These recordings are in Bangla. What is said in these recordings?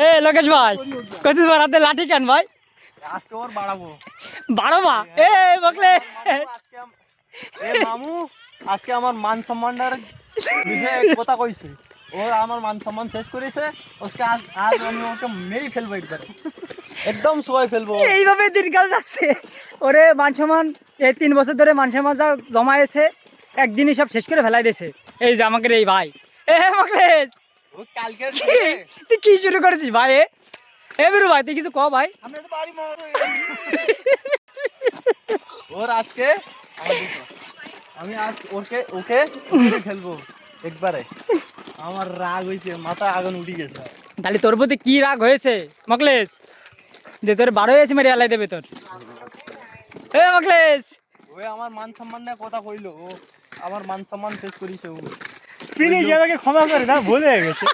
এ লোকেশ ভাই কইছিস বাড়াতে লাঠি কেন ভাই? আজকে ওর বাড়াবো। বাড়াবা এ বকলে মামু আজকে আমার মান সম্মানটার বিষয়ে কথা কইছে। ওর আমার মান সম্মান শেষ করেছে। আজকে আজ আমি ওকে মেরেই ফেলবো একদম সবাই ফেলবো। এইভাবে দিনকাল যাচ্ছে। ওরে মান সম্মান এই 3 বছর ধরে মান সম্মান যা জমায়েছে একদিনই সব শেষ করে ফেলাই দিয়েছে। এই যে আমাকে এই ভাই এ মকলেশ ও কালকে তুই কি শুরু করেছিস ভাই? এ বিরু ভাই তুই কিছু ক ভাই। আমি তো বাড়ি ওর আজকে আমি আজ ওকে ফেলবো একবারে। আমার রাগ হইছে, মাথা আগুন উঠে গেছে। তাহলে তোর প্রতি কি রাগ হয়েছে মকলেশ যে তোর 12 এসে মেরে আলাই দেবে তোর? এ মকলেশ ওই আমার মান সম্মান নিয়ে কথা কইলো। ও আমার মান সম্মান শেষ করিছে। ও প্লিজ আমাকে ক্ষমা করে দাও, ভুলে গেছে।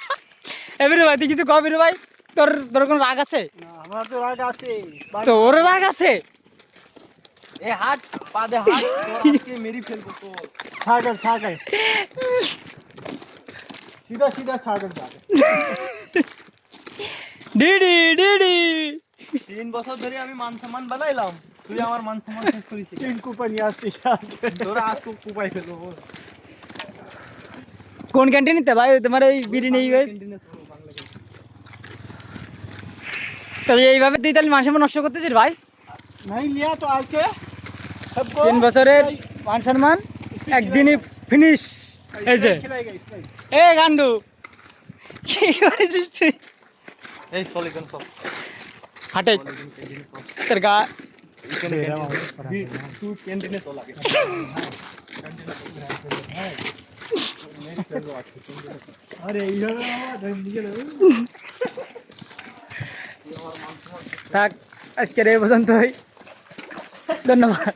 এ বিরু ভাই তুই কিছু ক বিরু ভাই। তোর তোর কোনো রাগ আছে? আমার তো রাগ আছে। তোর রাগ আছে? এ হাত পা দে হাত, তোর আজকে মেরি ফেলবো তো। ছাগল सीधा सीधा ছাগল যাবে। ডিডি ডিডি 3 বছর ধরে আমি মান সম্মান বানাইলাম, তুই আমার মান সম্মান শেষ করিস। इनको पर याद से তোরা আজকে কুপাই ফেলবো। কোন ক্যান্টিনেতে ভাই তোমার এই বিড়ি নেই গাইস? তাহলে এইভাবে তুই তাহলে মান সম্মান নষ্ট করতেছিস ভাই? नहीं लिया तो आज के सबको 3 বছরের মান সম্মান একদিনই ফিনিশ। এই যে खिलाएगा इसमें। এ গান্ডু কি করেছিস তুই? এই চলে কেন সব হাটে তোর গা তুই ক্যান্টিনে চল আগে। अरे ये धंधे থাক আজকের এই পর্যন্তই। ধন্যবাদ।